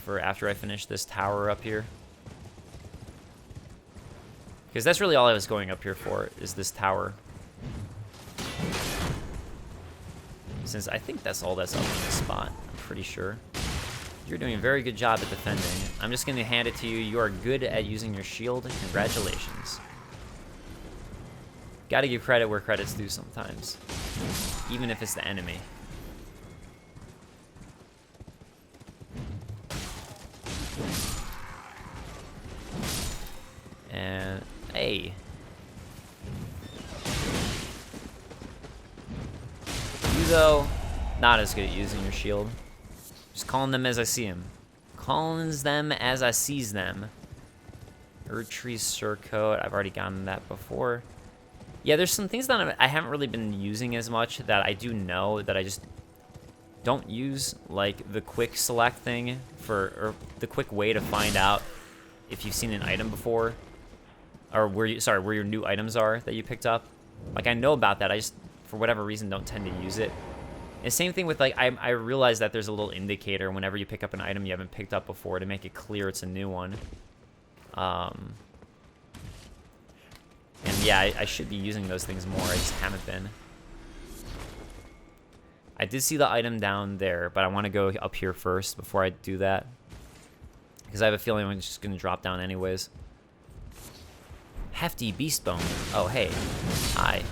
for after I finish this tower up here. Because that's really all I was going up here for, is this tower. Since I think that's all that's up in this spot, I'm pretty sure. You're doing a very good job at defending. I'm just going to hand it to you. You are good at using your shield. Congratulations. Gotta give credit where credit's due sometimes. Even if it's the enemy. Hey. You, though, not as good at using your shield. Just calling them as I see them. Calling them as I sees them. Erdtree Surcoat. I've already gotten that before. Yeah, there's some things that I haven't really been using as much that I do know that I just don't use, like the quick select thing or the quick way to find out if you've seen an item before, or where your new items are that you picked up. Like, I know about that, I just, for whatever reason, don't tend to use it. And same thing with, like, I realize that there's a little indicator whenever you pick up an item you haven't picked up before to make it clear it's a new one. And yeah, I should be using those things more. I just haven't been. I did see the item down there, but I want to go up here first before I do that, because I have a feeling I'm just going to drop down anyways. Hefty beast bone. Oh, hey. Hi.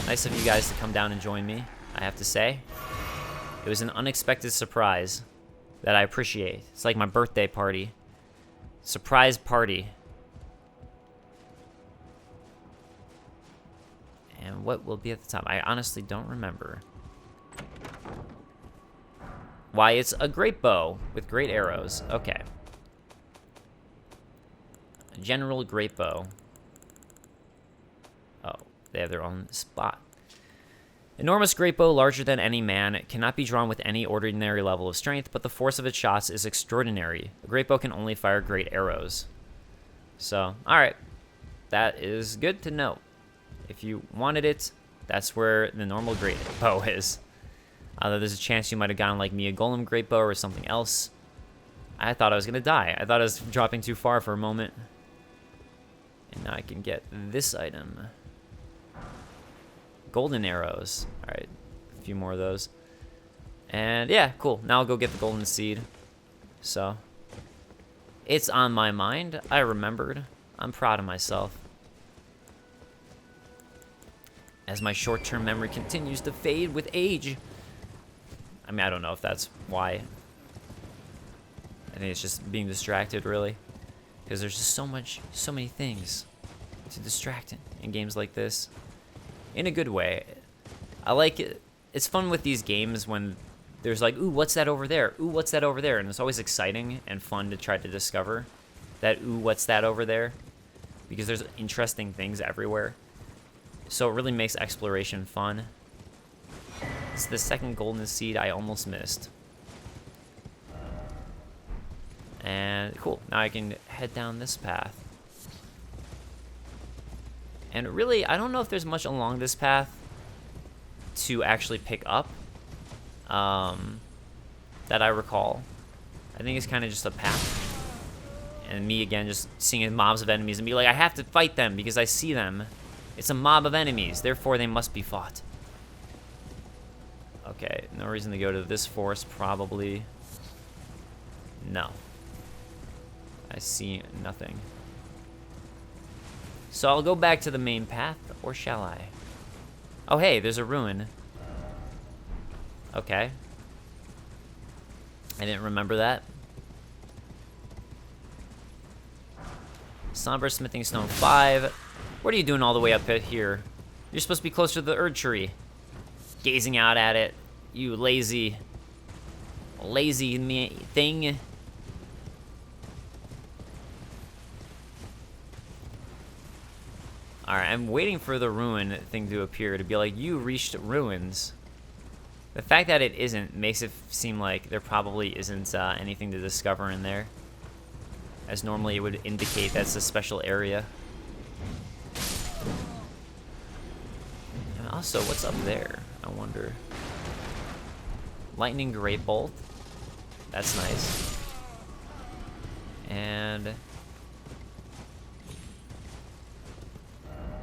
Nice of you guys to come down and join me, I have to say. It was an unexpected surprise that I appreciate. It's like my birthday party. Surprise party. And what will be at the top? I honestly don't remember. Why, it's a great bow with great arrows. Okay. A general great bow. Oh, they have their own spot. Enormous great bow, larger than any man. It cannot be drawn with any ordinary level of strength, but the force of its shots is extraordinary. A great bow can only fire great arrows. So, alright. That is good to know. If you wanted it, that's where the normal great bow is. There's a chance you might have gotten, like me, a golem great bow or something else. I thought I was going to die. I thought I was dropping too far for a moment. And now I can get this item. Golden arrows. Alright, a few more of those. And yeah, cool. Now I'll go get the golden seed. So, it's on my mind. I remembered. I'm proud of myself. As my short-term memory continues to fade with age. I mean, I don't know if that's why. I think it's just being distracted, really. Because there's just so many things to distract in games like this. In a good way. I like it. It's fun with these games when there's like, ooh, what's that over there? Ooh, what's that over there? And it's always exciting and fun to try to discover that, ooh, what's that over there? Because there's interesting things everywhere. So it really makes exploration fun. It's the second golden seed I almost missed. And cool, now I can head down this path. And really, I don't know if there's much along this path to actually pick up that I recall. I think it's kind of just a path. And me, again, just seeing mobs of enemies and be like, I have to fight them because I see them. It's a mob of enemies, therefore they must be fought. Okay, no reason to go to this forest, probably. No. I see nothing. So I'll go back to the main path, or shall I? Oh, hey, there's a ruin. Okay. I didn't remember that. Somber Smithing Stone 5. What are you doing all the way up here? You're supposed to be closer to the Erdtree. Gazing out at it. You lazy thing. Alright, I'm waiting for the ruin thing to appear to be like, you reached ruins. The fact that it isn't makes it seem like there probably isn't anything to discover in there. As normally it would indicate that's a special area. And also, what's up there? I wonder. Lightning Great Bolt. That's nice. And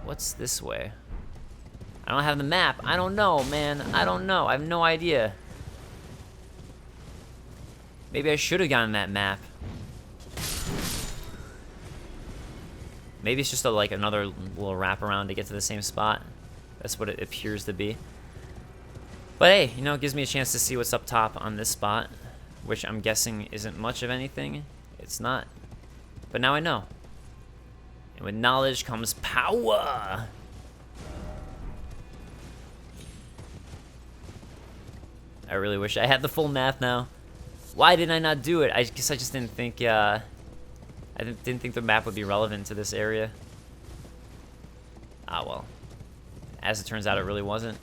what's this way? I don't have the map. I don't know, man. I don't know. I have no idea. Maybe I should have gotten that map. Maybe it's just like another little wraparound to get to the same spot. That's what it appears to be. But hey, you know, it gives me a chance to see what's up top on this spot, which I'm guessing isn't much of anything. It's not. But now I know. And with knowledge comes power. I really wish I had the full math now. Why did I not do it? I guess I just didn't think, I didn't think the map would be relevant to this area. Ah, well. As it turns out, it really wasn't.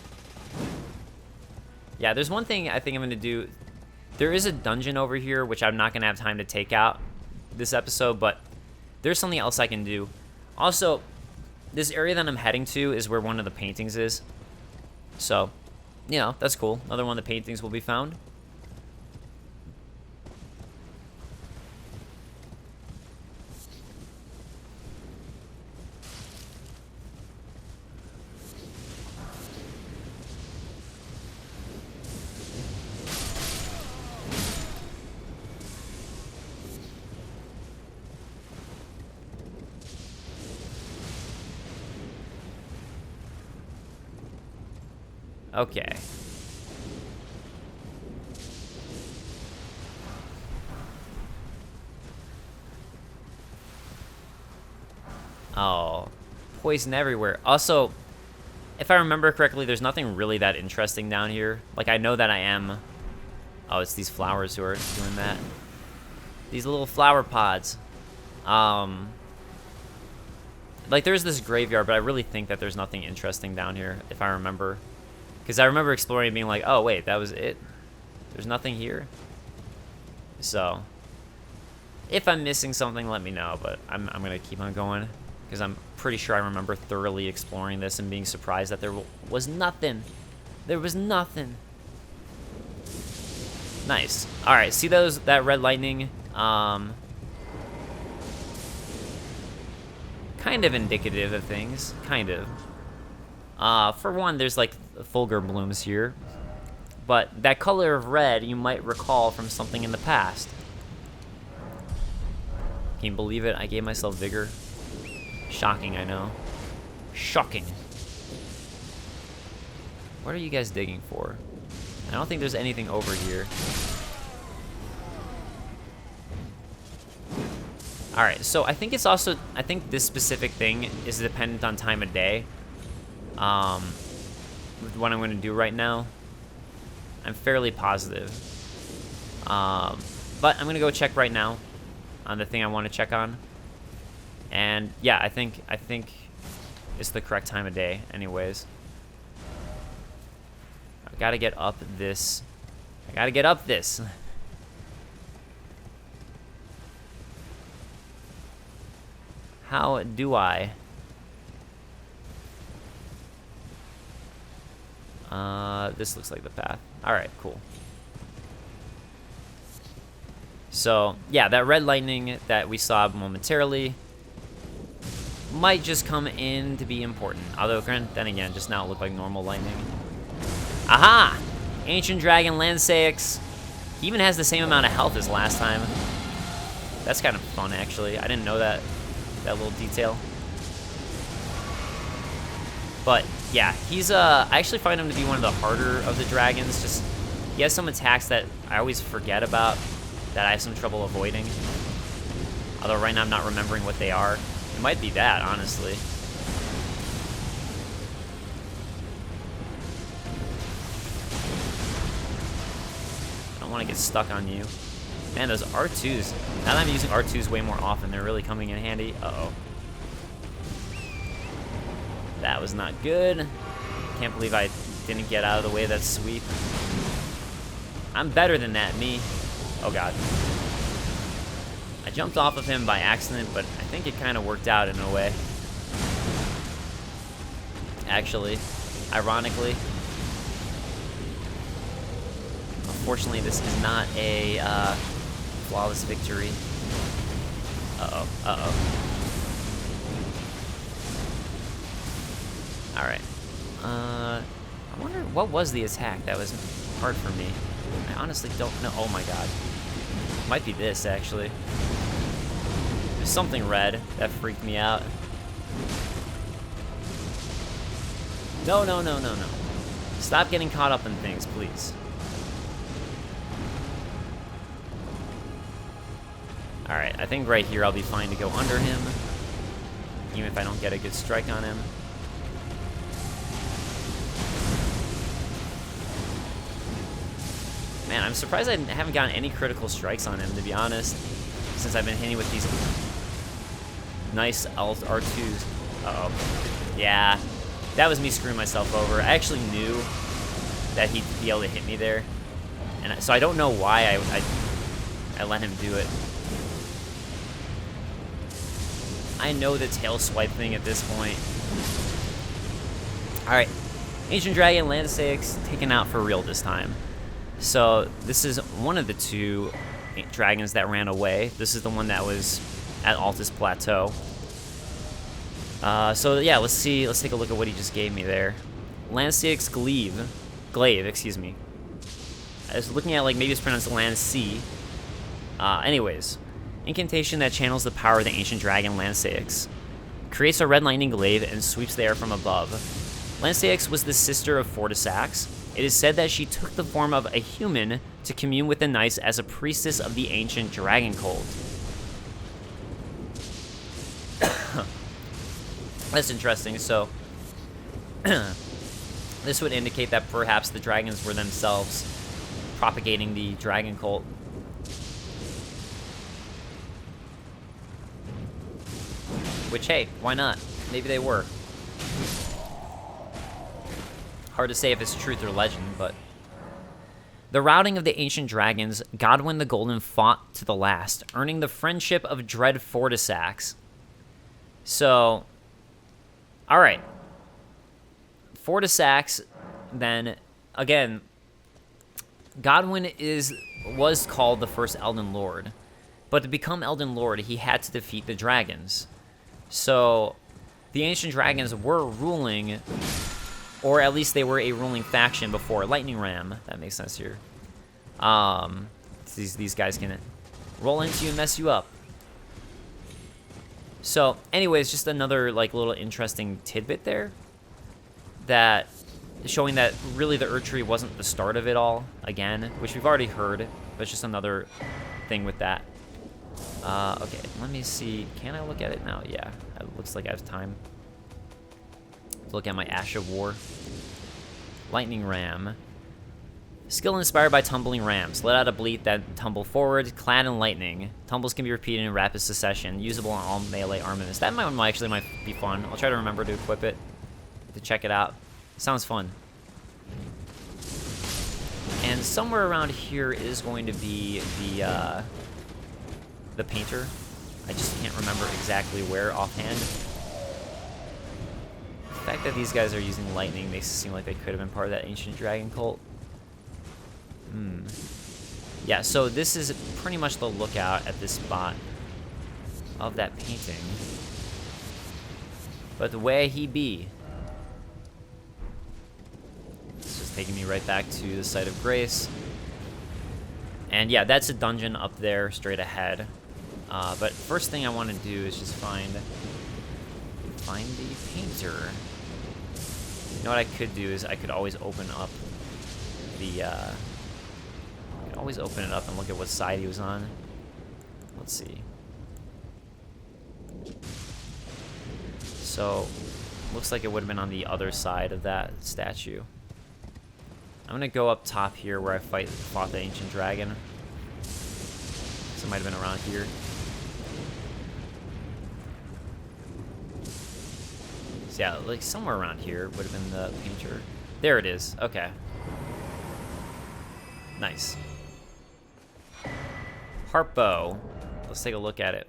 Yeah, there's one thing I think I'm going to do. There is a dungeon over here, which I'm not going to have time to take out this episode, but there's something else I can do. Also, this area that I'm heading to is where one of the paintings is. So, you know, that's cool. Another one of the paintings will be found. Okay. Oh, poison everywhere. Also, if I remember correctly, there's nothing really that interesting down here. Like, I know that I am... Oh, it's these flowers who are doing that. These little flower pods. Like, there's this graveyard, but I really think that there's nothing interesting down here, if I remember. Because I remember exploring and being like, oh, wait, that was it? There's nothing here? So, if I'm missing something, let me know, but I'm going to keep on going. Because I'm pretty sure I remember thoroughly exploring this and being surprised that there was nothing. There was nothing. Nice. Alright, see that red lightning? Kind of indicative of things. Kind of. For one, there's like fulgur blooms here. But that color of red you might recall from something in the past. Can you believe it? I gave myself vigor. Shocking, I know. Shocking. What are you guys digging for? I don't think there's anything over here. Alright, so I think it's also... I think this specific thing is dependent on time of day. With what I'm going to do right now. I'm fairly positive. But I'm going to go check right now on the thing I want to check on. And yeah, I think it's the correct time of day anyways. I gotta get up this. I gotta get up this. How do I? This looks like the path. Alright, cool. So, yeah, that red lightning that we saw momentarily might just come in to be important. Although, then again, just now it looked like normal lightning. Aha! Ancient Dragon Lanceix. He even has the same amount of health as last time. That's kind of fun, actually. I didn't know that little detail. But, yeah, he's, I actually find him to be one of the harder of the dragons. Just, he has some attacks that I always forget about, that I have some trouble avoiding. Although right now I'm not remembering what they are. It might be that, honestly. I don't want to get stuck on you. Man, those R2s. Now that I'm using R2s way more often, they're really coming in handy. Uh-oh. That was not good. Can't believe I didn't get out of the way of that sweep. I'm better than that, me. Oh, God. I jumped off of him by accident, but I think it kind of worked out in a way. Actually, ironically. Unfortunately, this is not a flawless victory. Uh-oh, uh-oh. Alright. I wonder, what was the attack that was hard for me? I honestly don't know. Oh my god. Might be this, actually. There's something red that freaked me out. No, no, no, no, no. Stop getting caught up in things, please. Alright, I think right here I'll be fine to go under him. even if I don't get a good strike on him. Man, I'm surprised I haven't gotten any critical strikes on him, to be honest, since I've been hitting with these nice R2s. Uh-oh. Yeah, that was me screwing myself over. I actually knew that he'd be able to hit me there, and so I don't know why I let him do it. I know the tail swipe thing at this point. Alright, Ancient Dragon Landsix taken out for real this time. So this is one of the two dragons that ran away. This is the one that was at Altus Plateau. So yeah, let's take a look at what he just gave me there. Landsix Glaive, excuse me. I was looking at, like, maybe it's pronounced Land-C. Anyways, incantation that channels the power of the ancient dragon Landsix. Creates a red lightning glaive and sweeps the air from above. Landsix was the sister of Fortisax. It is said that she took the form of a human to commune with the knights as a priestess of the ancient dragon cult. That's interesting. So, this would indicate that perhaps the dragons were themselves propagating the dragon cult. Which, hey, why not? Maybe they were. Hard to say if it's truth or legend, but... The routing of the ancient dragons, Godwyn the Golden fought to the last, earning the friendship of Dread Fortisax. So... Alright. Fortisax, then, again, Godwyn was called the first Elden Lord. But to become Elden Lord, he had to defeat the dragons. So, the ancient dragons were ruling, or at least they were a ruling faction before Lightning Ram. That makes sense here. These guys can roll into you and mess you up. So, anyways, just another, like, little interesting tidbit there, that showing that really the Erdtree wasn't the start of it all, again, which we've already heard, but it's just another thing with that. Okay, let me see. Can I look at it now? Yeah, it looks like I have time to look at my Ash of War. Lightning Ram. Skill inspired by tumbling rams. Let out a bleat that tumble forward, clad in lightning. Tumbles can be repeated in rapid succession. Usable on all melee armaments. That might be fun. I'll try to remember to equip it, to check it out. Sounds fun. And somewhere around here is going to be the painter. I just can't remember exactly where offhand. The fact that these guys are using lightning makes it seem like they could have been part of that ancient dragon cult. Yeah, so this is pretty much the lookout at this spot of that painting. But the way he be. It's just taking me right back to the site of grace. And yeah, that's a dungeon up there straight ahead. But first thing I want to do is just find the painter. You know what I could do is I could always open up the always open it up and look at what side he was on. Let's see. So, looks like it would have been on the other side of that statue. I'm gonna go up top here where I fought the ancient dragon. So it might have been around here. So yeah, like somewhere around here would have been the painter. There it is. Okay. Nice. Harp bow. Let's take a look at it.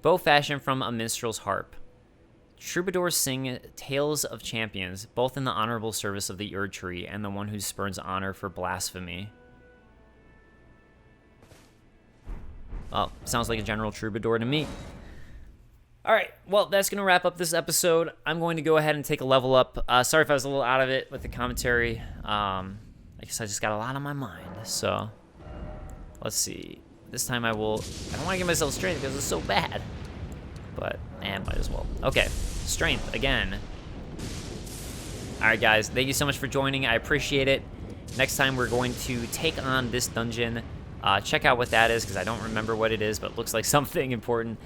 Bow fashioned from a minstrel's harp. Troubadours sing tales of champions, both in the honorable service of the Erdtree and the one who spurns honor for blasphemy. Well, sounds like a general troubadour to me. Alright, well, that's going to wrap up this episode. I'm going to go ahead and take a level up. Sorry if I was a little out of it with the commentary. I guess I just got a lot on my mind. So, let's see. This time I don't want to give myself strength because it's so bad. But, might as well. Okay, strength again. Alright, guys, thank you so much for joining. I appreciate it. Next time we're going to take on this dungeon Check out what that is, because I don't remember what it is, but it looks like something important.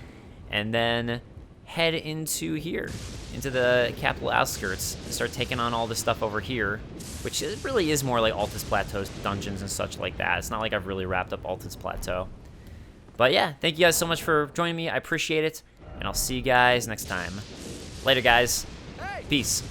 And then head into here, into the capital outskirts, and start taking on all this stuff over here, which it really is more like Altus Plateau dungeons and such like that. It's not like I've really wrapped up Altus Plateau. But yeah, thank you guys so much for joining me. I appreciate it, and I'll see you guys next time. Later, guys. Peace.